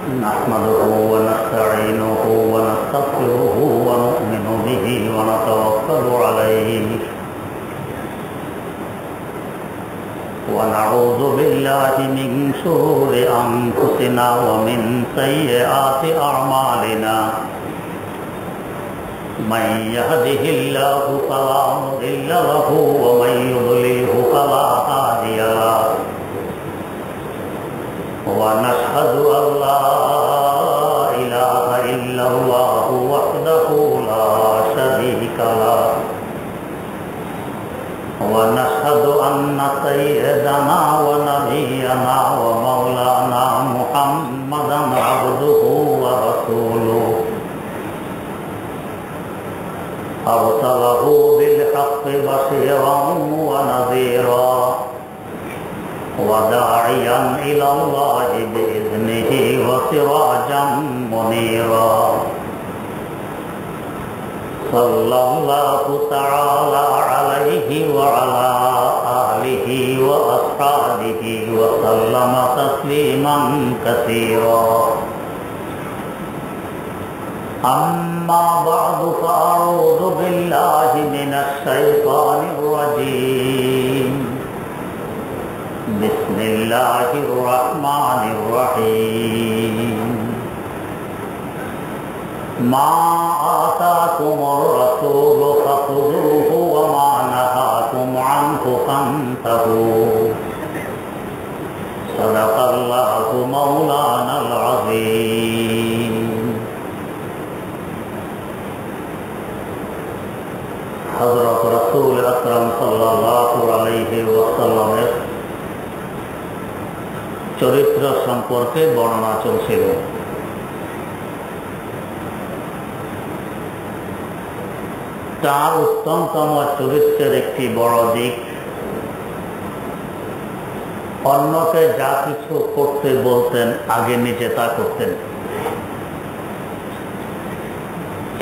نحمده ونستعينه ونستغفره ونؤمن به ونتوكل عليه ونعوذ بالله من شرور أنفسنا ومن سيئات أعمالنا من يهده الله فلا مضل له ومن يضلله فلا هادي له ونشهد أن لا إله إلا الله وحده لا شريك له ونشهد أن سيدنا ونبينا ومولانا محمدا عبده ورسوله أرسله بالحق بشيرا ونذيرا وداعيا إلى الله بإذنه وسراجا منيرا صلى الله تعالى عليه وعلى آله وأصحابه وسلم تسليما كثيرا أما بعد فأعوذ بالله من الشيطان الرجيم بسم الله الرحمن الرحيم ما آتاكم الرسول فخذوه وما نهاكم عنه فانتهوا صدق الله مولانا العظيم हज़रत रसूल अकरम सल्लल्लाहु अलैहि वसल्लमेर चरित्र सम्पर्के बर्णना चलছিল। তার উত্তমতম চরিত্রের একটি বড় দিক অন্যকে যা কিছু করতে বলতেন আগে নিজে তা করতেন।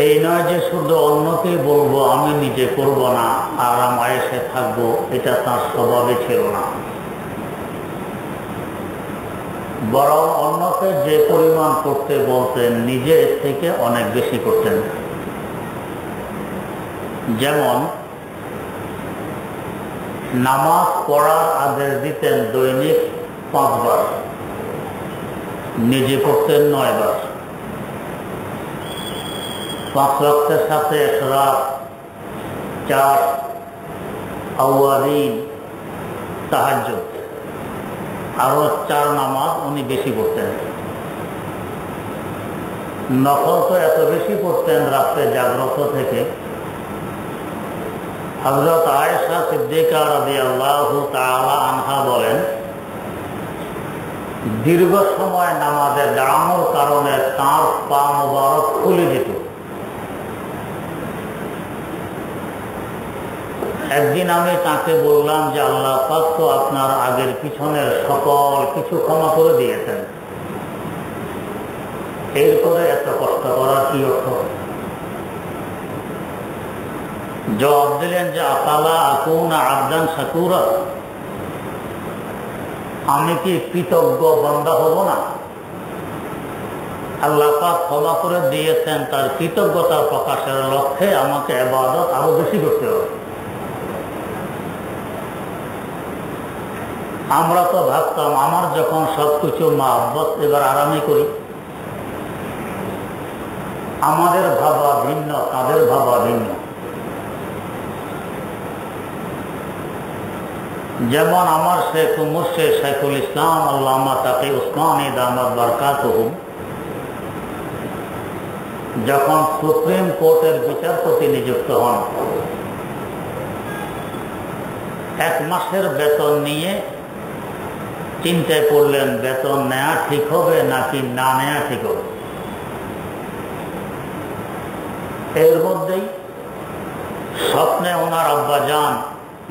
এই নয় যে শুধু অন্যকে বলবো আমি নিজে করব না, আরাম আয়েশে থাকবো, এটা তার স্বভাবে ছিল না। বরং অন্যকে যে পরিমাণ করতে বলতেন নিজে থেকে অনেক বেশি করতেন। যেমন নামাজ পড়ার আদেশ দিতেন দৈনিক 5 বার, নিজে করতেন 9 বার। 5 ওয়াক্তের সাথে ইশরাক, 4 আওয়ারিন, তাহাজ্জুদ, আরো 4 নামাজ উনি বেশি করতেন। নফল তো এত বেশি করতেন রাতে জাগ্রত থেকে। হযরত আয়েশা সিদ্দিকা রাদিয়াল্লাহু তাআলা আনহা বলেন, দীর্ঘ সময় নামাজে দাঁড়ানোর কারণে তাঁর পা মুবারক ফুলে যেত। একদিন আমি তাকে বললাম যে আল্লাহ পাক তো আপনার আগের পিছনের সকল কিছু ক্ষমা করে দিয়েছেন, এরপরে এত কষ্ট করার কি অর্থ? জবাব দিলেন যে আফালা আকুনা আবদান শাকুরা, আমি কি কৃতজ্ঞ বান্দা হব না? আল্লাহ পাক ক্ষমা করে দিয়েছেন, তার কৃতজ্ঞতা প্রকাশের লক্ষ্যে আমাকে ইবাদত আরো বেশি করতে হবে। আমরা তো ভাবতাম আমার যখন সবকিছু মহব্বত, এবার আরামই করি। আমাদের ভাবা ভিন্ন, তাদের ভাবা ভিন্ন। যেমন আমার শেখ মুর্শিদ শাইখুল ইসলাম আল্লামা তাকি উসমানী দামাত বারকাতুহু যখন সুপ্রিম কোর্টের বিচারপতি নিযুক্ত হন, 1 মাসের বেতন নিয়ে চিন্তায় পড়লেন বেতন নেওয়া ঠিক হবে নাকি না নেওয়া ঠিক হবে। এর মধ্যেই স্বপ্নে ওনার আব্বাজান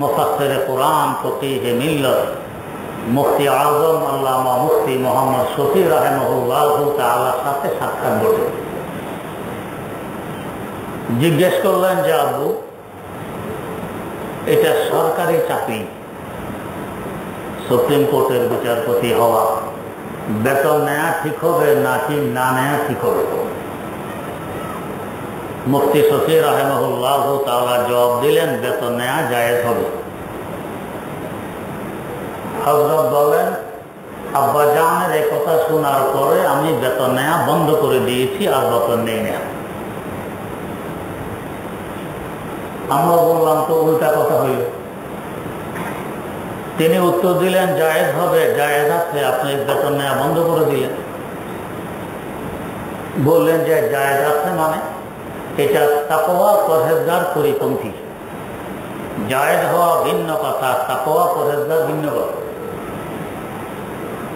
মুফাসসিরে কুরআন ফকিহে মিল্লাত মুফতি আজম আল্লামা মুফতি মোহাম্মদ শফি রাহিমাহুল্লাহু তাআলার সাথে সাক্ষাৎ ঘটে। জিজ্ঞেস করলেন যে আব্বু, এটা সরকারি চাকরি, সুপ্রিম কোর্টের বিচারপতি হওয়া, বেতন নেওয়া ঠিক হবে নাকি না নেওয়া ঠিক হবে? মুফতি শফি রাহিমাহুল্লাহ তাআলা জবাব দিলেন, বেতন নেওয়া জায়েজ হবে। হযরত বলেন, আব্বাজানের এই কথা শোনার পরে আমি বেতন নেওয়া বন্ধ করে দিয়েছি, আর বেতন নেই না। আমরা বললাম তো উল্টা কথা হইল। তিনি উত্তর দিলেন, জায়েজ হবে, জায়েজ আছে, আপনি বেতন নেওয়া বন্ধ করে দিলেন। বললেন যে জায়েজ আছে মানে এটা তাকওয়া পরহেজগার পরিপন্থী। জায়েজ হওয়া ভিন্ন কথা, তাকওয়া পরহেজগার ভিন্ন কথা।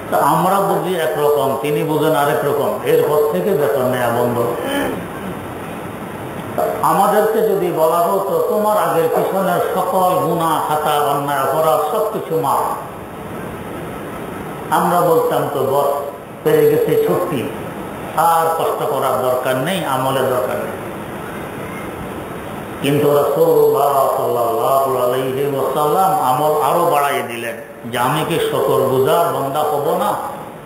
তা আমরা বুঝি একরকম, তিনি বুঝেন আরেক রকম, এরপর থেকে বেতন নেওয়া বন্ধ। আমাদেরকে যদি বলা হতো তোমার আগের পিছনের সকল গুনাহ খাতা অন্যায় অপরাধ সবকিছু মাফ, আমরা বলতাম তো বস পেয়ে গেছে ছুটি, আর কষ্ট করার দরকার নেই, আমলের দরকার নেই। কিন্তু রাসূলুল্লাহ সাল্লাল্লাহু আলাইহি ওয়াসাল্লাম আমল আরো বাড়াইয়ে দিলেন যে আমি কি শুকরগুজার বান্দা হব না,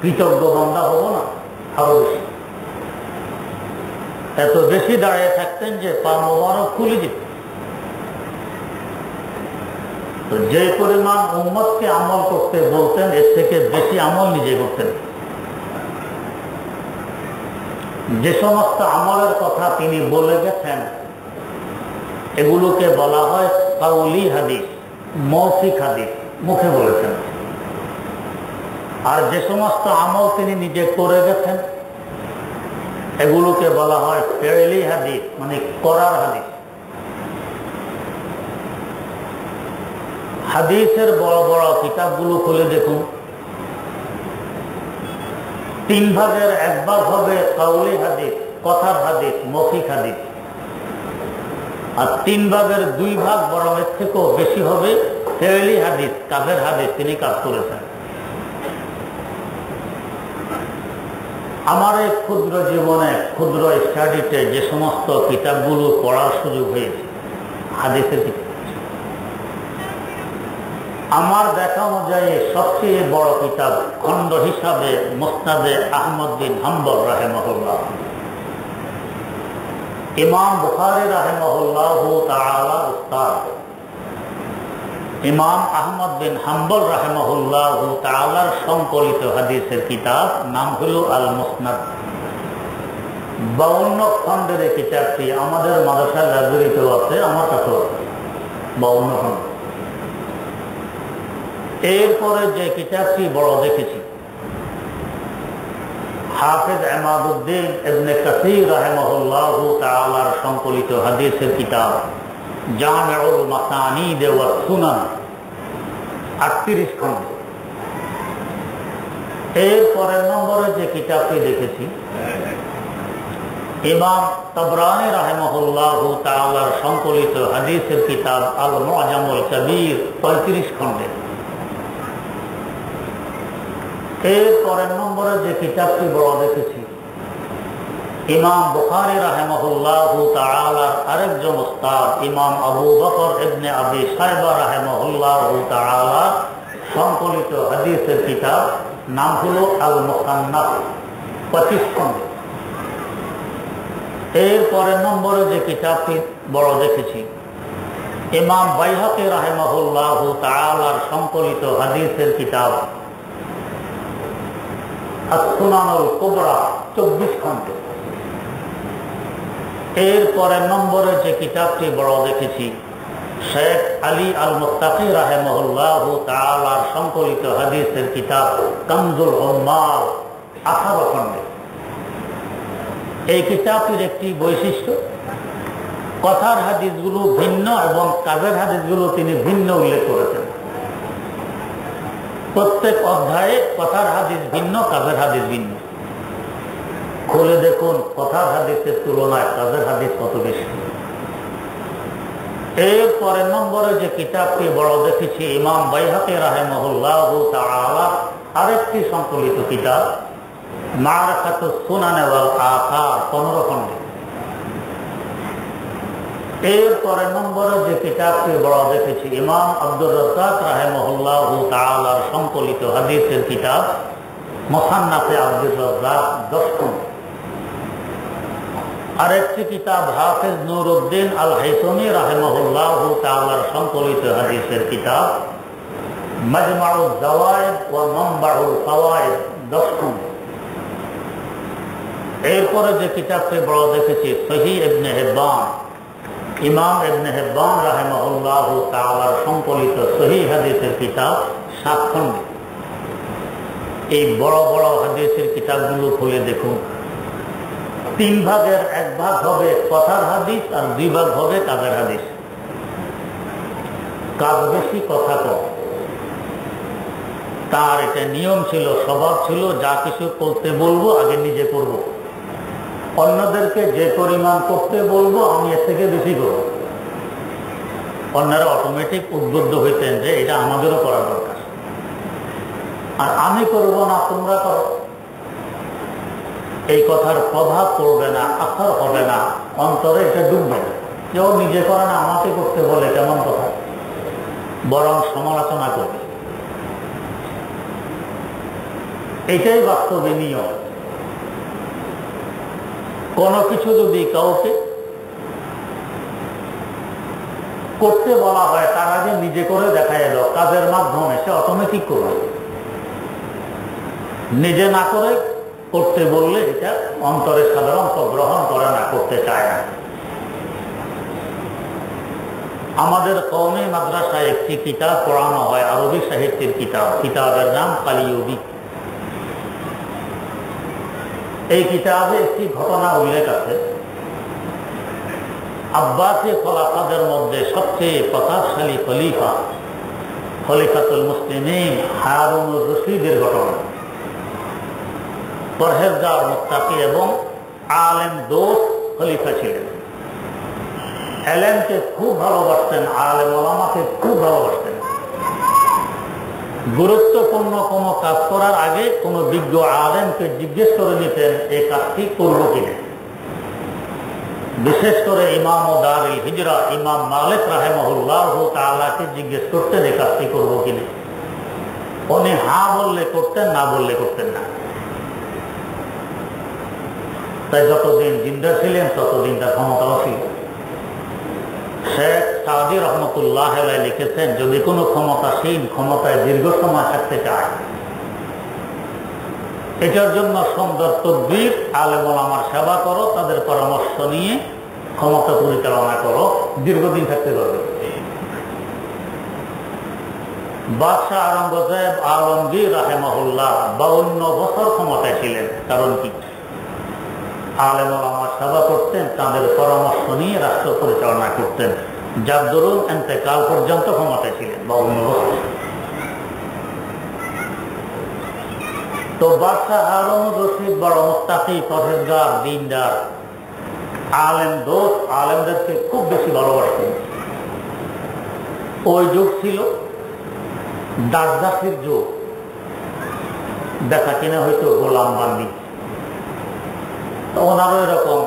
কৃতজ্ঞ বান্দা হব না? আরো বেশি, এত বেশি দাঁড়িয়ে থাকতেন যে পা মোবারক খুলে দিত। তো যে পরিমাণ উম্মতকে আমল করতে বলতেন, এর থেকে বেশি আমল নিজে করতেন। যে সমস্ত আমলের কথা তিনি বলে গেছেন এগুলোকে বলা হয় কাউলি হাদিস, মৌখিক হাদিস, মুখে বলেছেন। আর যে সমস্ত আমল তিনি নিজে করে গেছেন এগুলোকে বলা হয় ফেইলি হাদিস, মানে করার হাদিস। হাদিসের বড় বড় কিতাবগুলো খুলে দেখুন, 3 ভাগের 1 ভাগ হবে কাউলি হাদিস, কথার হাদিস, মৌখিক হাদিস। আর 3 ভাগের 2 ভাগ বরং এর থেকেও বেশি হবে ফেইলি হাদিস, কাজের হাদিস, তিনি কাজ করেছেন। আমার এই ক্ষুদ্র জীবনে, ক্ষুদ্র স্টাডিতে যে সমস্ত কিতাবগুলো পড়ার সুযোগ হয়েছে হাদিসের কিতাব, আমার দেখা অনুযায়ী সবচেয়ে বড় কিতাব খণ্ড হিসাবে মুসনাদে আহমদ বিন হাম্বল রাহিমাহুল্লাহ। ইমাম বুখারী রাহিমাহুল্লাহু তাআলা উস্তাদ ইমাম আহমদ বিন হাম্বল রাহিমাহুল্লাহু তাআলার সংকলিত হাদিসের কিতাব, নাম হলো আল মুসনাদ। 52 খণ্ডের এই কিতাবটি আমাদের মাদ্রাসার লাইব্রেরিতেও আছে, আমার কাছেও আছে 52 খণ্ড। এরপরে যে কিতাবটি বড় দেখেছি, হাফেজ ইমাদউদ্দিন ইবনে কাসীর রাহিমাহুল্লাহু তাআলার সংকলিত হাদিসের কিতাব জামিউল মাসানিদ ওয়াস সুনান, 38 খণ্ড। এরপরের নম্বরে যে কিতাবটি দেখেছি ইমাম তাবরানী রাহিমাহুল্লাহু তাআলার সংকলিত হাদিসের কিতাব আল মুআজামুল কবীর, 35 খণ্ডে। এরপরের নম্বরে যে কিতাবটি বড় দেখেছি ইমাম বুখারী রাহিমাহুল্লাহু তাআলার আরেকজন উস্তাদ ইমাম আবু বকর ইবনে আবি শায়বা রাহিমাহুল্লাহু তাআলা সংকলিত হাদিসের কিতাব, নাম হলো আল মুসান্নাফ, 25 খণ্ডে। এরপরের নম্বরে যে কিতাবটি বড় দেখেছি ইমাম বাইহাকী রাহিমাহুল্লাহু তাআলার সংকলিত হাদিসের কিতাব আস-সুনানুল কুবরা, 24 খণ্ডে। এরপরের নম্বরে যে কিতাবটি বড় দেখেছি শেখ আলী আল মুত্তাকি রাহিমাহুল্লাহু তাআলার সংকলিত হাদিসের কিতাব কানজুল উম্মাল, 18 খণ্ডে। এই কিতাবটির একটি বৈশিষ্ট্য, কথার হাদিসগুলো ভিন্ন এবং কাজের হাদিসগুলো তিনি ভিন্ন উল্লেখ করেছেন। প্রত্যেক অধ্যায়ে কথার হাদিস ভিন্ন, কাজের হাদিস ভিন্ন। খুলে দেখুন কথার হাদিসের তুলনায় কাজের হাদিস কত বেশি। এরপরের নম্বরে যে কিতাবটি বড় দেখেছি ইমাম বাইহাকী রাহিমাহুল্লাহু তাআলা আরেকটি সংকলিত কিতাব মা'রিফাতুস সুনান ওয়াল আসার, 15 খণ্ডে। এরপরের নম্বরে যে কিতাবটি বড় দেখেছি ইমাম আব্দুর রাজ্জাক রাহিমাহুল্লাহু তাআলার সংকলিত হাদিসের কিতাব মুসান্নাফে আব্দুর রাজ্জাক 10 খণ্ড। আরেকটি কিতাব হাফেজ নুরউদ্দিন আল হাইসামি রাহিমাহুল্লাহু তাআলার সংকলিত হাদিসের কিতাব মাজমাউজ যাওয়ায়েদ ওয়া মানবাউল ফাওয়ায়েদ 10 খণ্ড। এরপরে যে কিতাবটি বড় দেখেছি সহিহ ইবনে হিব্বান, ইমাম ইবনে হিব্বান রাহিমাহুল্লাহু তাআলার সংকলিত সহিহ হাদিসের কিতাব 7 খণ্ড। এই বড় বড় হাদিসের কিতাবগুলো খুলে দেখুন, 3 ভাগের 1 ভাগ হবে কথার হাদিস আর 2 ভাগ হবে কাজের হাদিস। কাজ বেশি, কথা কম। তার এটা নিয়ম ছিল, স্বভাব ছিল, যা কিছু করতে বলবো আগে নিজে করব, অন্যদেরকে যে পরিমাণ করতে বলবো আমি এর থেকে বেশি করব। অন্যরা অটোমেটিক উদ্বুদ্ধ হইতেন যে এটা আমাদেরও করা দরকার, আর আমি করব না তোমরা করো। এই কথার প্রভাব পড়বে না, আসার হবে না, অন্তরে এটা ডুববে না। কেউ নিজে করে না, আমাকে করতে বলে কেমন কথা, বরং সমালোচনা করবে। এটাই বাস্তবে নিয়ম। কোনো কিছু যদি কাউকে করতে বলা হয়, তার আগে নিজে করে দেখাই এলো, কাজের মাধ্যমে সে অটোমেটিক করবে। নিজে না করে করতে বললে এটা অন্তরে সাধারণত গ্রহণ করে না, করতে চায় না। আমাদের কওমি মাদ্রাসায় একটি কিতাব পড়ানো হয়, আরবি সাহিত্যের কিতাব। কিতাবের নাম কালিউবি। এই কিতাবে একটি ঘটনা উল্লেখ আছে। আব্বাসী খলিফাদের মধ্যে সবচেয়ে প্রতাপশালী খলিফা, খলিফাতুল মুসলিমিন হারুনুর রশিদের ঘটনা। পরহেজগার, মুত্তাকি এবং আলেম দোস্ত খলিফা ছিলেন। এলেমকে খুব ভালোবাসতেন, আলেম ওলামাকে খুব ভালোবাসতেন। গুরুত্বপূর্ণ কোনো কাজ করার আগে কোনো বিজ্ঞ আলেমকে জিজ্ঞেস করে নিতেন এই কাজটি করবো কিনা। বিশেষ করে ইমাম দারুল হিজরা ইমাম মালিক রাহিমাহুল্লাহু তাআলাকে জিজ্ঞেস করতেন এই কাজটি করবো কিনা। উনি হ্যাঁ বললে করতেন, না বললে করতেন না। তাই যতদিন জিন্দা ছিলেন ততদিন তার ক্ষমতাও ছিল। শেখ সাদি রহমতুল্লাহ আলাইহি লিখেছেন, যদি কোনো ক্ষমতাসীন ক্ষমতায় দীর্ঘ সময় থাকতে চায়, এটার জন্য সুন্দর তদবির, আলেম ওলামার সেবা করো, তাদের পরামর্শ নিয়ে ক্ষমতা পরিচালনা করো, দীর্ঘদিন থাকতে পারবে। বাদশাহ আওরঙ্গজেব আলমগীর রাহিমাহুল্লাহ 52 বছর ক্ষমতায় ছিলেন। কারণ কি? আলেম ওলামার সেবা করতেন, তাদের পরামর্শ নিয়ে রাষ্ট্র পরিচালনা করতেন, যার দরুন ইন্তেকাল পর্যন্ত ক্ষমতায় ছিলেন 52 বছর। তো বাদশাহ হারুনুর রশিদ বড় মুত্তাকি, পরহেজগার, দিনদার, আলেম দোস্ত, আলেমদেরকে খুব বেশি ভালোবাসতেন। ওই যুগ ছিল দাসদাসীর যুগ, দেখা কিনা হয়তো গোলাম বান্দি। ওনারও এরকম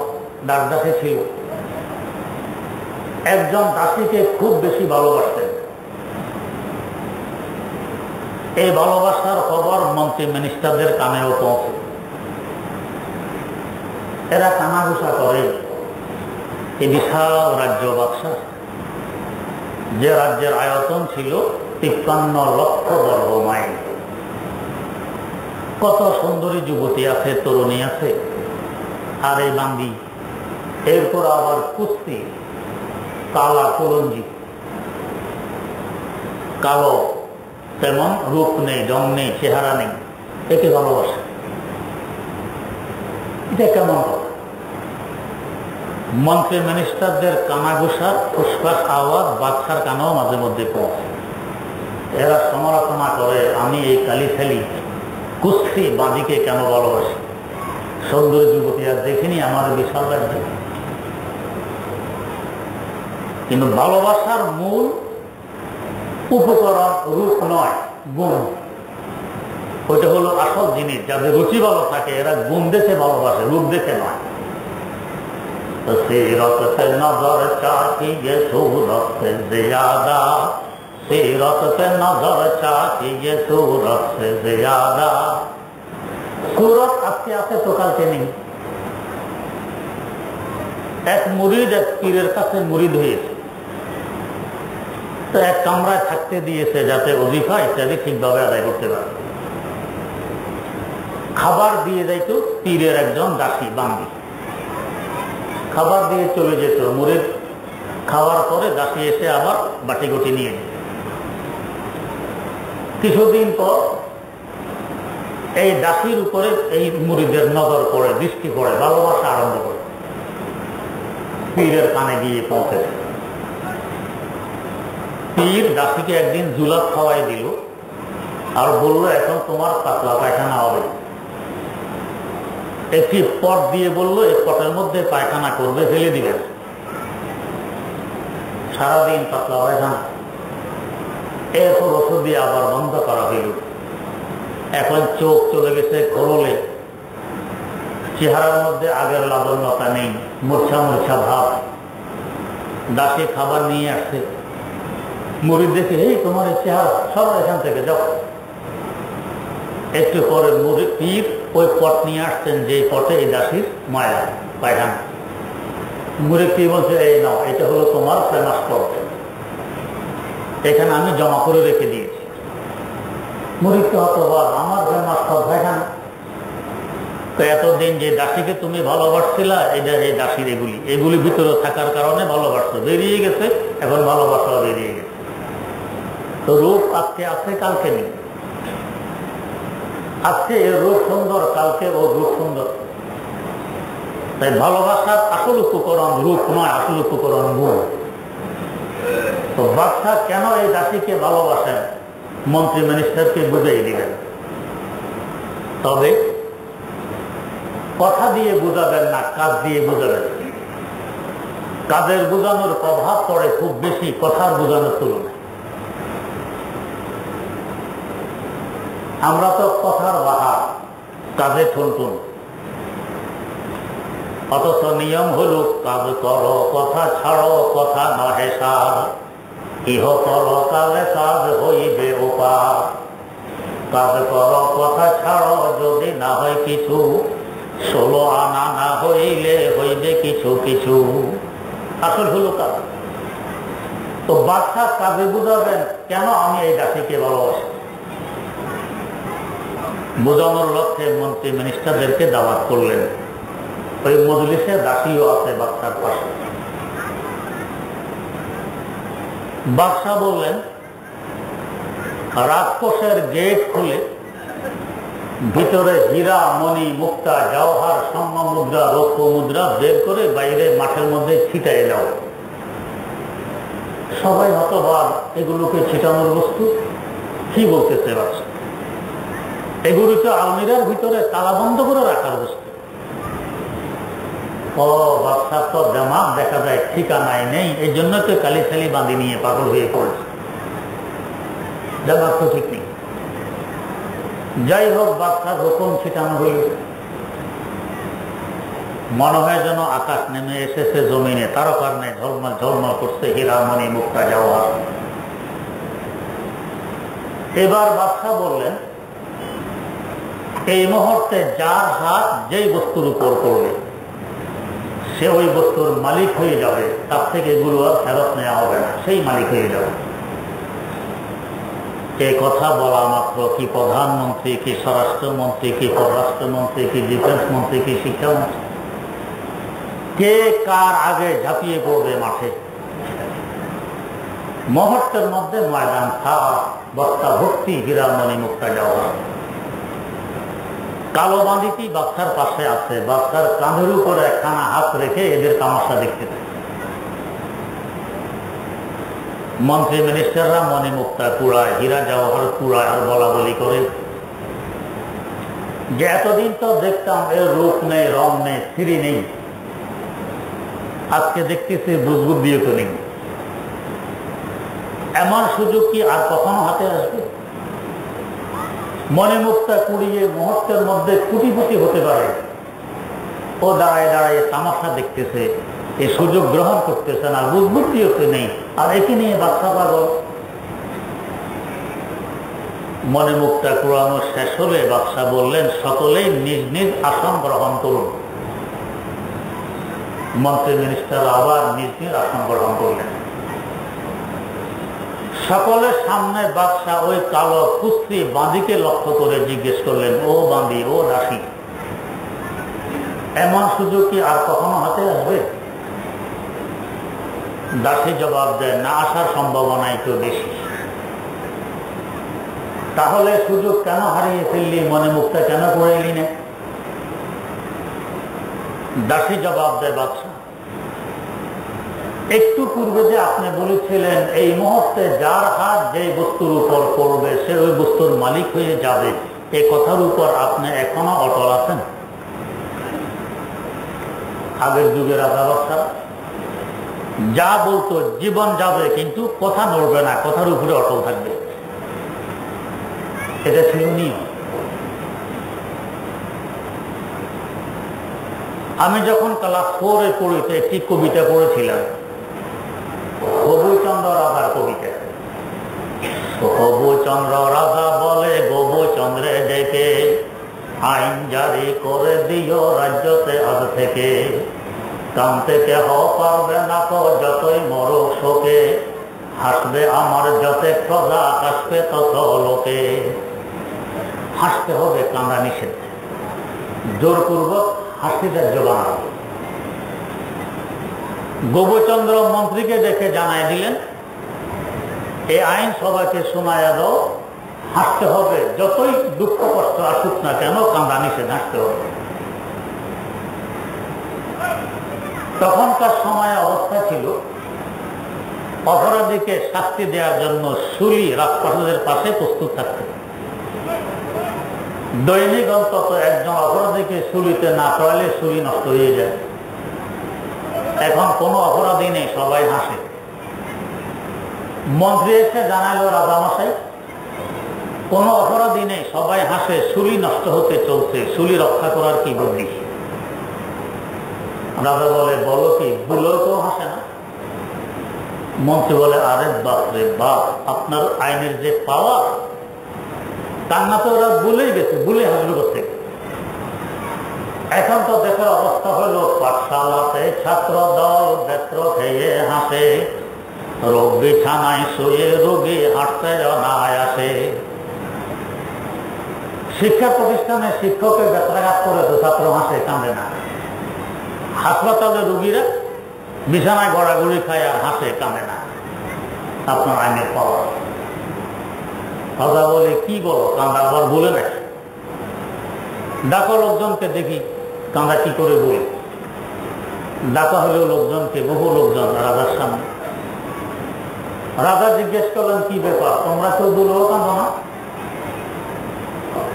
দাসদাসী ছিল। একজন দাসীকে খুব বেশি ভালোবাসতেন। এই ভালোবাসার খবর মন্ত্রী মিনিস্টারদের কানেও পৌঁছে। এরা কানাঘুষা করে এই বিশাল রাজ্য বাদশাহ, যে রাজ্যের আয়তন ছিল 53 লক্ষ বর্গ মাইল। কত সুন্দরী যুবতী আছে, তরুণী আছে, আর এই বান্দি। এরপর আবার কুস্তি, কালা কুলঞ্জি, কালো, তেমন রূপ নেই, রং নেই, চেহারা নেই, একে ভালোবাসে। এটা কেমন কথা? মন্ত্রী মিনিস্টারদের কানাঘুষার ফুসফাস আওয়াজ বাদশার কানেও মাঝে মধ্যে পৌঁছে। এরা সমালোচনা করে, আমি এই কালিখালি কুস্তি বাঁধিকে কেন ভালোবাসি, সুন্দর যুবতী আর দেখিনি, আমার বিশাল রাজ্য। কিন্তু ভালোবাসার মূল উপকরণ রূপ নয়, গুণ। ওইটা হলো আসল জিনিস। যাদের রুচি ভালো থাকে এরা গুণ দেখে ভালোবাসে, রূপ দেখে নয়। सीरत से नजर चाहिए सूरत से ज्यादा, सीरत से नजर चाहिए सूरत से ज्यादा। সুরত আজকে আছে তো কালকে নেই। এক মুরিদ এক পীরের কাছে মুরিদ হয়েছে, তো এক কামরায় থাকতে দিয়েছে যাতে ওজিফা ইত্যাদি ঠিকভাবে আদায় করতে পারে। খাবার দিয়ে যাইতো পীরের একজন দাসী বান্দি, খাবার দিয়ে চলে যেত। মুরিদ খাওয়ার পরে দাসী এসে আবার বাটি গুটি নিয়ে যেত। কিছুদিন পর এই দাসীর উপরে এই মুরিদের নজর পড়ে, দৃষ্টি পড়ে, ভালোবাসা আরম্ভ করে। পীরের কানে গিয়ে পৌঁছেছে। পীর দাসীকে একদিন জুলাপ খাওয়াই দিল আর বলল, এখন তোমার পাতলা পায়খানা হবে। একটি পট দিয়ে বলল, এই পটের মধ্যে পায়খানা করবে, ফেলে দিবেন। সারাদিন পাতলা পায়খানা। এরপর ওষুধ দিয়ে আবার বন্ধ করা হইল। এখন চোখ চলে গেছে করলে, চেহারার মধ্যে আগের লাবণ্যতা নেই, মূর্ছা মূর্ছা ভাব। দাসী খাবার নিয়ে আসছে। মুরিদ দেখে, এই তোমার এই চেহারা, সব এখান থেকে যাও। একটু পরে মুরিদ পীর ওই পট নিয়ে আসছেন যে পটে এই দাসীর ময়লা পায়খানা। মুরিদ পীর বলছে, এই নাও, এটা হলো তোমার ফেমাস পট, এখানে আমি জমা করে রেখে দিয়েছি। মুরিদ তো হতবাক, আমার ফেমাস পট পায়খানা। তো এতদিন যে দাসীকে তুমি ভালোবাসছিলা, এটা এই দাসীর এগুলি ভিতরে থাকার কারণে ভালোবাসছো, বেরিয়ে গেছে, এখন ভালোবাসা বেরিয়ে গেছে। তো রূপ আজকে আছে, কালকে নেই। আজকে এর রূপ সুন্দর, কালকে ওর রূপ সুন্দর। তাই ভালোবাসার আসল উপকরণ রূপ নয়, আসল উপকরণ গুণ। তো বাদশাহ কেন এই দাসীকে ভালোবাসেন, মন্ত্রী মিনিস্টারকে বুঝিয়ে দিবেন। তবে কথা দিয়ে বুঝাবেন না, কাজ দিয়ে বুঝাবেন। কাজের বোঝানোর প্রভাব পড়ে খুব বেশি কথার বোঝানোর তুলনায়। আমরা তো কথার বাহার, কাজে ঠুনটুন। অথচ নিয়ম হল, কাজ করো কথা ছাড়ো, কথা নহে সার, ইহ করো কালে কাজ হইবে উপার। কাজ করো কথা ছাড়ো, যদি না হয় কিছু, 16 আনা না হইলে হইবে কিছু কিছু। আসল হলো কাজ। তো বাদশা কাজে বুঝাবেন কেন আমি এই দাসীকে ভালোবাসি। বোঝানোর লক্ষ্যে মন্ত্রী মিনিস্টারদেরকে দাওয়াত করলেন। ওই মজলিসে দাসীও আছে বাদশার পাশে। বাদশা বললেন, রাজকোষের গেট খুলে ভিতরে হীরা, মণি, মুক্তা, জওহার, স্বর্ণ মুদ্রা, রৌপ্য মুদ্রা বের করে বাইরে মাঠের মধ্যে ছিটাই দাও। সবাই হতবাক, এগুলোকে ছিটানোর বস্তু কি বলতেছে বাদশা? এগুলো তো আলমিরার ভিতরে তালা বন্ধ করে রাখার বস্তু। ও বাদশার তো জামাত দেখা যায় ঠিকানায় নেই, এই জন্য তো কালি ছালি বাঁধি নিয়ে পাগল হয়ে পড়েছে, জামাত তো ঠিক নেই। যাই হোক, বাদশার হুকুম ছিটানো হইল। মনে হয় যেন আকাশ নেমে এসেছে জমিনে, তারকার নেই, ঝলমল ঝলমল করছে হীরা, মণি, মুক্তা, জওহর। এবার বাদশা বললেন, এই মুহূর্তে যার হাত যেই বস্তুর উপর পড়বে সে ওই বস্তুর মালিক হয়ে যাবে, তার থেকে এগুলো আর ফেরত নেওয়া হবে না, সেই মালিক হয়ে যাবে। এই কথা বলা মাত্র কি প্রধানমন্ত্রী, কি স্বরাষ্ট্রমন্ত্রী, কি পররাষ্ট্রমন্ত্রী, কি ডিফেন্স মন্ত্রী, কি শিক্ষামন্ত্রী, কে কার আগে ঝাঁপিয়ে পড়বে মাঠে। মুহূর্তের মধ্যে ময়দান খাওয়া, বস্তা ভর্তি হীরা, মণি, মুক্তা, জওহর। কালো বাঁধিটি বাচ্চার পাশে আছে, বাচ্চার কাঁধের উপরে একখানা হাত রেখে এদের তামাশা দেখতে থাকে। মন্ত্রী মিনিস্টাররা মণি মুক্তা কুড়ায়, হীরা জওহর কুড়ায় আর বলা বলি করে যে এতদিন তো দেখতাম এর রূপ নেই, রং নেই, সিঁড়ি নেই, আজকে দেখতেছি বুজবুদ্দিও তো নেই। এমন সুযোগ কি আর কখনো হাতে আসবে? মনে মুক্তা কুড়িয়ে মুহূর্তের মধ্যে কোটিপতি হতে পারে। ও দাঁড়ায় দাঁড়ায় তামাশা দেখতেছে, এই সুযোগ গ্রহণ করতেছে না, বুঝবুদ্ধিও তো নেই, আর একে নিয়ে বাচ্চা পাগল। মনে মুক্তা কুড়ানো শেষ হলে বাদশাহ বললেন, সকলেই নিজ নিজ আসন গ্রহণ করুন। মন্ত্রী মিনিস্টার আবার নিজ নিজ আসন গ্রহণ করলেন। সকলের সামনে বাদশাহ ওই কালো কুস্তি বাঁদিকে লক্ষ্য করে জিজ্ঞেস করলেন, ও বাঁদি, ও দাসী, এমন সুযোগ কি আর কখনো হাতে আসবে? দাসী জবাব দেয়, না আসার সম্ভাবনা একটু বেশি। তাহলে সুযোগ কেন হারিয়ে ফেললি, মনে মুক্তা কেন করে এলি না? দাসী জবাব দেয়, বাদশাহ, একটু পূর্বে যে আপনি বলেছিলেন এই মুহূর্তে যার হাত যে বস্তুর উপর পড়বে সে ওই বস্তুর মালিক হয়ে যাবে, এই কথার উপর আপনি এখনো অটল আছেন? আগের যুগের রাজা বাদশাহ যা বলতো জীবন যাবে কিন্তু কথা নড়বে না, কথার উপরে অটল থাকবে, এটা ছিল নিয়ম। আমি যখন ক্লাস 4-এ পড়িতে একটি কবিতা পড়েছিলাম, গোবচন্দ্র রাজার কবিতা। গোবচন্দ্র রাজা বলে গোবচন্দ্রে ডেকে, আইন জারি করে দিও রাজ্যতে আজ থেকে, কানতে কেহ পারবে না কো যতই মরক শোকে, হাসবে আমার যতে প্রজা, হাসবে তত লোকে। হাসতে হবে, কান্না নিষেধ, জোরপূর্বক হাসিদের জোগান। গোবচন্দ্র মন্ত্রীকে দেখে জানাই দিলেন, এই আইন সবাইকে শোনায়া দাও, হাসতে হবে, যতই দুঃখ কষ্ট আসুক না কেন, কান্না নিষেধ, হাসতে হবে। তখনকার সময় অবস্থা ছিল, অপরাধীকে শাস্তি দেওয়ার জন্য শুলি রাজপ্রাসাদের পাশে প্রস্তুত থাকতে। দৈনিক অন্তত একজন অপরাধীকে শুলিতে না পারলে শুলি নষ্ট হয়ে যায়। এখন কোনো অপরাধী নেই, সবাই হাসে। মন্ত্রী এসে জানাইল, রাজামশাই কোনো অপরাধী নেই, সবাই হাসে, শুলি নষ্ট হতে চলছে, শুলি রক্ষা করার কি বুদ্ধি? রাজা বলে, বলো কি? বলেও তো হাসে না। মন্ত্রী বলে, আরে বাপ রে বাপ, আপনার আইনের যে পাওয়ার, কান্না তো ওরা ভুলেই গেছে, ভুলে হাসবে করতে। এখন তো দেশের অবস্থা হলো, পাঠশালাতে ছাত্র দল বেত্র খেয়ে হাসে, রোগ বিছানায় শুয়ে রোগী হাঁটতে অনায়াসে। শিক্ষা প্রতিষ্ঠানে শিক্ষকের ব্যত্রাঘাত করে তো ছাত্র হাসে, কাঁদে না। হাসপাতালে রোগীরা বিছানায় গড়াগড়ি খায় আর হাসে, কাঁদে না। আপনার আইনের পাওয়ার। রাজা বলে, কি বলো, কাঁদা আবার বলে না? ডাকো লোকজনকে, দেখি কাঁদা কি করে বলে। ডাকা হলেও লোকজনকে, বহু লোকজন রাজার সামনে। রাজা জিজ্ঞেস করলেন, কি ব্যাপার, তোমরা কেউ বলেও কাঁদো না?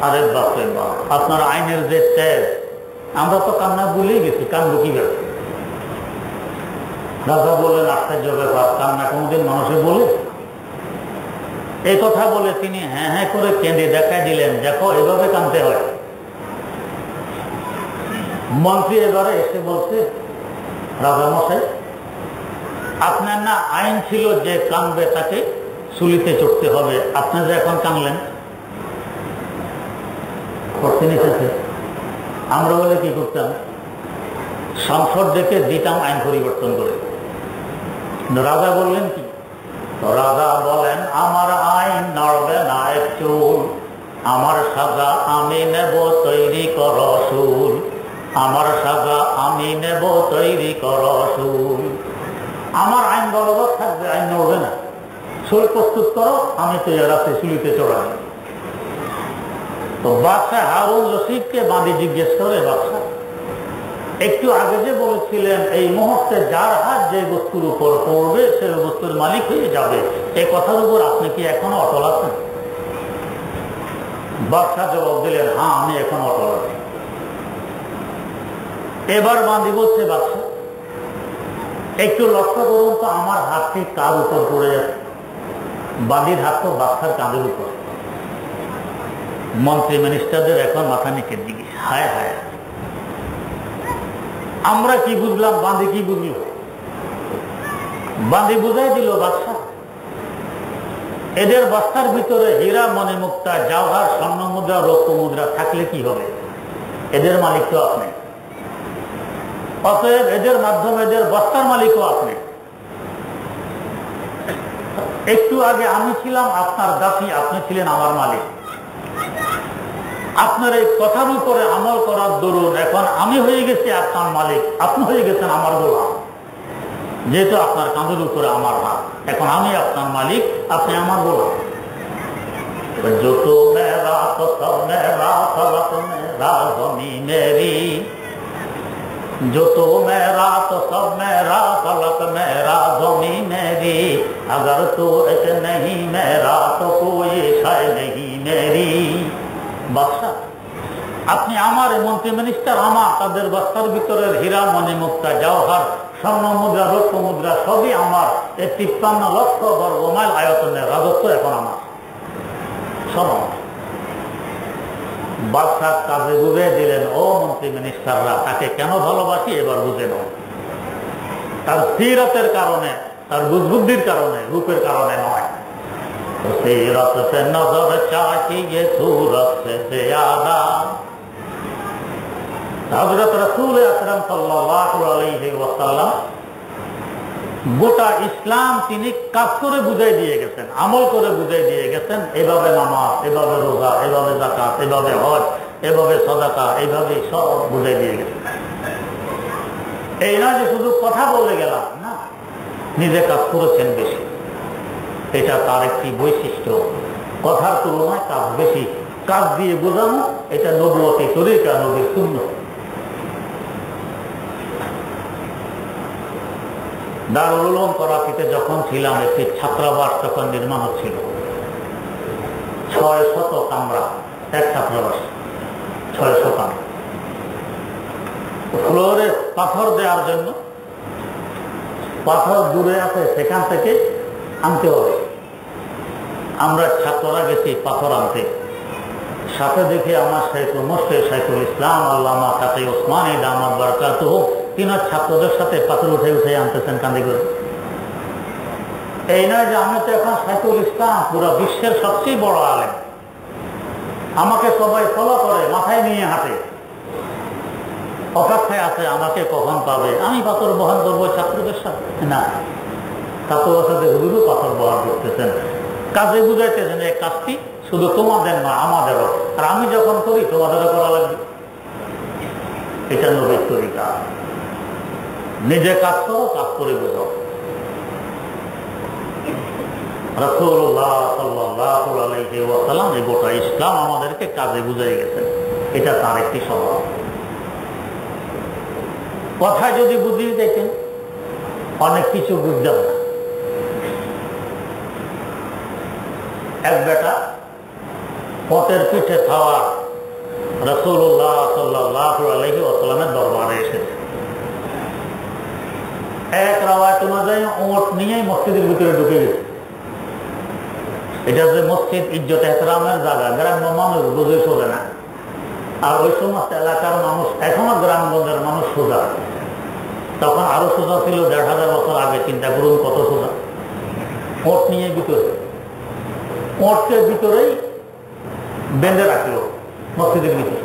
আরে বাপরে বাপ, আপনার আইনের যে তেজ, আমরা তো কান্না ভুলেই গেছি, কান্দবো কিভাবে? রাজা বললেন, আশ্চর্য ব্যাপার, কান্না কোনদিন মানুষে বলে? এই কথা বলে তিনি হ্যাঁ হ্যাঁ করে কেঁদে দেখাই দিলেন, দেখো এভাবে কাঁদতে হয়। মন্ত্রী এবারে এসে বলছে, রাজামশাই আপনার না আইন ছিল যে কাঁদবে তাকে শুলিতে চড়তে হবে, আপনি যে এখন কাঁদলেন করতে নিতেছে। আমরা বলে কি করতাম, সংসদ ডেকে দিতাম আইন পরিবর্তন করে। রাজা বললেন কি? রাজা বলেন, আমার আইন নড়বে না এক চুল, আমার সাজা আমি নেব, তৈরি কর সুর, আমার সাজা আমি নেব, তৈরি কর সুর। আমার আইন বলবৎ থাকবে, আইন নড়বে না, সুর প্রস্তুত করো, আমি তৈরি আছি, শুলিতে চড়াই। তো বাদশাহ হারুন রশিদকে বাঁধি জিজ্ঞেস করে, বাদশাহ একটু আগে যে বলেছিলেন এই মুহূর্তে যার হাত যে বস্তুর উপর পড়বে সে বস্তুর মালিক হয়ে যাবে, এই কথার উপর আপনি কি এখনো অটল আছেন? বাদশাহ জবাব দিলেন, হ্যাঁ আমি এখন অটল আছি। এবার বাঁধি বলছে, বাদশাহ একটু লক্ষ্য করুন তো, আমার হাতটি কার উপর পড়ে যাচ্ছে? বাঁধির হাত তো বাদশার কাঁধের উপর। মন্ত্রী মিনিস্টারদের এখন মাথা নিচের দিকে, হায় হায়, আমরা কি বুঝলাম, বাঁধি কি বুঝলো? বাঁধি বুঝাই দিল বাদশাহ, এদের বস্তার ভিতরে হীরা, মণিমুক্তা, জওহর, স্বর্ণ মুদ্রা, রৌপ্য মুদ্রা থাকলে কি হবে? এদের মালিক তো আপনি। অতএব এদের মাধ্যমে এদের বস্তার মালিকও আপনি। একটু আগে আমি ছিলাম আপনার দাসী, আপনি ছিলেন আমার মালিক। আপনার এই কথার উপরে আমল করার দরুন এখন আমি হয়ে গেছি আপনার মালিক, আপনি হয়ে গেছেন আমার গোলাম। যেহেতু আপনার কাঁধের উপরে আমার হাত, এখন আমি আপনার মালিক, আপনি আমার গোলাম। যত মেরা তো সব মেরা, ফলক মেরা, জমি মেরি। যত মেরা তো সব মেরা, ফলক মেরা, জমি মেরি। अगर तो एक नहीं मेरा तो कोई शय नहीं मेरी। বাদশা, আপনি আমার মন্ত্রী মিনিস্টার, আমার তাদের বস্তার ভিতরের হীরা, মণিমুক্তা, জওহর, স্বর্ণ মুদ্রা, রৌপ্য মুদ্রা সবই আমার। এই 53 লক্ষ বর্গ মাইল আয়তনের রাজত্ব এখন আমার, সব আমার। বাদশা কাজে বুঝে দিলেন, ও মন্ত্রী মিনিস্টাররা, তাকে কেন ভালোবাসি এবার বুঝে নাও। তার সিরাতের কারণে, তার বুদ্ধির কারণে, রূপের কারণে নয়। सीरत से नजर चाहिए सूरत से ज्यादा। हजरत रसूल আকরাম সাল্লাল্লাহু আলাইহি ওয়াসাল্লাম গোটা ইসলাম তিনি কাজ করে বুঝাই দিয়ে গেছেন, আমল করে বুঝাই দিয়ে গেছেন। এভাবে নামাজ, এভাবে রোজা, এভাবে যাকাত, এভাবে হজ, এভাবে সাদাকা, এইভাবে সব বুঝাই দিয়ে গেছেন। এই না যে শুধু কথা বলে গেলাম, না, নিজে কাজ করেছেন বেশি। এটা তার একটি বৈশিষ্ট্য, কথার তুলনায় কাজ বেশি। কাজ দিয়ে বোঝানো, এটা নবুয়তি তরিকা, নবীর সুন্নাত। দারুল উলুম করাচিতে যখন ছিলাম, একটি ছাত্রাবাস তখন নির্মাণ হচ্ছিল। 600 কামরা, এক ছাত্রাবাস, 600 কামরা। ফ্লোরে পাথর দেওয়ার জন্য, পাথর দূরে আছে, সেখান থেকে আনতে হবে। আমরা ছাত্ররা গেছি পাথর আনতে, সাথে দেখে আমার শাইখুল ইসলাম আল্লামা তাকি ওসমানী দামাত বারাকাতুহু তিনার ছাত্রদের সাথে পাথর উঠে উঠে আনতেছেন কাঁধে করে। এই নয় যে আমি তো এখন শাইখুল ইসলাম, পুরো বিশ্বের সবচেয়ে বড় আলেম, আমাকে সবাই ফলো করে, মাথায় নিয়ে হাঁটে, অপেক্ষায় আছে আমাকে কখন পাবে, আমি পাথর বহন করবো ছাত্রদের সাথে। না, ছাত্রদের সাথে হুজুরও পাথর বহন করতেছেন, কাজে বুঝাইতেছেন এই কাজটি শুধু তোমাদের না, আমাদেরও। আর আমি যখন করি তোমাদেরও করা লাগবে। এটা নবীর তরিকা। নিজে কাজ করো, কাজ করে বোঝাও। রাসূলুল্লাহ সাল্লাল্লাহু আলাইহি ওয়াসাল্লাম এই গোটা ইসলাম আমাদেরকে কাজে বুঝাই গেছেন। এটা তার একটি স্বভাব। কথা যদি বুঝিয়ে দেখেন, অনেক কিছু বুঝতাম না। এক বেটা পথের পিঠে খাওয়া রাসূলুল্লাহ সাল্লাল্লাহু আলাইহি ওয়াসাল্লামের দরবারে এসেছে। এক রাওয়ায়াত অনুযায়ী ওট নিয়েই মসজিদের ভিতরে ঢুকে গেছে। এটা যে মসজিদ ইজ্জত এহতরামের জায়গা, গ্রাম্য মানুষ বুঝে চলে না। আর ওই সমস্ত এলাকার মানুষ, এখনো গ্রামগঞ্জের মানুষ সোজা, তখন আরো সোজা ছিল ১৫০০ বছর আগে। চিন্তা করুন কত সোজা। ওট নিয়ে ভিতরে, ওটকে ভিতরেই বেঁধে রাখলো মসজিদের ভিতরে।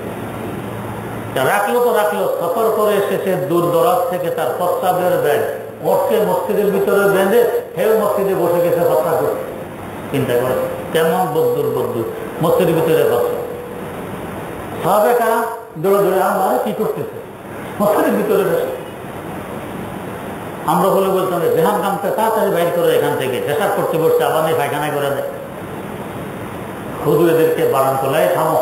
রাখলো তো রাখলো, সফর করে এসেছে দূর দরাজ থেকে, তার প্রস্তাবের ব্যাগ ওটকে মসজিদের ভিতরে বেঁধে হেউ মসজিদে বসে গেছে প্রস্তাব করতে। চিন্তা করে কেমন বদ্দুর মসজিদের ভিতরে বসে। সবে কারা দৌড়ে দৌড়ে আমরা কি করতেছে মসজিদের ভিতরে বসে। আমরা বলে বলতাম জেহান কামটা তাড়াতাড়ি বাইর করে এখান থেকে, পেশাব করতে বসতে আবার নেই পায়খানায় করে দেয়। হুজুর এদেরকে বারণ করলে থামো,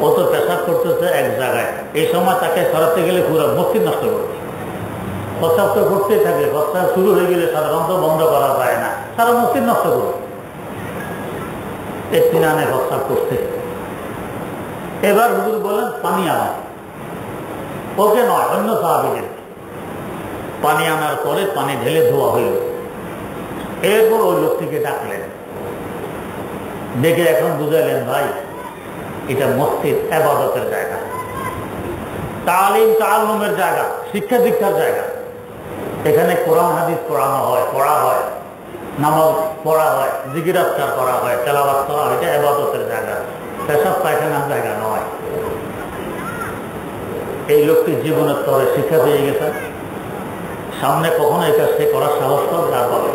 ও তো পেশাব করতেছে এক জায়গায়, এই সময় তাকে সরাতে গেলে পুরো মসজিদ নষ্ট করবে। প্রস্তাব তো করতেই থাকে, প্রস্তাব শুরু হয়ে গেলে সাধারণত বন্ধ করা যায় না, সারা মসজিদ নষ্ট করবে। এতিনানে প্রস্তাব করতে। এবার হুজুর বলেন পানি আনা, ওকে নয় অন্য সাহাবীদের। পানি আনার পরে পানি ঢেলে ধোয়া হইল। এরপর ওই লোকটিকে ডাকলেন, ডেকে এখন বুঝাইলেন ভাই এটা মসজিদ ইবাদতের জায়গা, তালিম তাআল্লুমের জায়গা, শিক্ষা দীক্ষার জায়গা। এখানে কোরআন হাদিস পড়ানো হয়, পড়া হয়। নামাজ পড়া হয়, জিকিরাজকার করা হয়, তেলাওয়াত করা হয়, এটা ইবাদতের জায়গা, পেশাব পায়খানার জায়গা নয়। এই লোকটি জীবনের তরে শিক্ষা পেয়ে গেছে, সামনে কখনো এই কাজটি করার সাহস করবে আর বলে।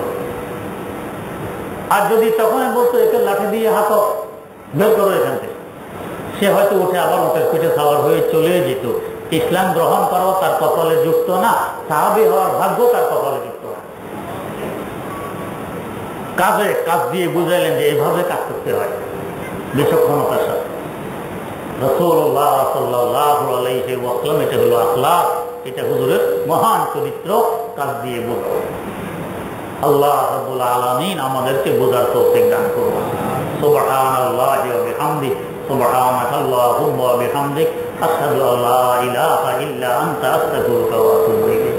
আর যদি তখন বলতো একে লাঠি দিয়ে হাঁটো, বের করো এখান থেকে, সে হয়তো উঠে আবার উঠে পিঠে সাওয়ার হয়ে চলে যেত। ইসলাম গ্রহণ করাও তার কপালে যুক্ত না, সাহাবী হওয়ার ভাগ্য তার কপালে যুক্ত না। কাজ দিয়ে বুঝাইলেন যে এইভাবে কাজ করতে হয় বিচক্ষণতার সাথে। রাসূলুল্লাহ সাল্লাল্লাহু আলাইহি ওয়াসাল্লাম, এটা হলো আখলাক, এটা হুজুরের মহান চরিত্র, কাজ দিয়ে বোঝা। আল্লাহ রাব্বুল আলামিন আমাদেরকে বোঝার তৌফিক দান করুন। সুবহানাল্লাহি ওয়া বিহামদিহি, সুবহানাকাল্লাহুম্মা ওয়া বিহামদিক, আশহাদু আল্লা ইলাহা ইল্লা আনতা, আস্তাগফিরুকা ওয়া আতুবু ইলাইক।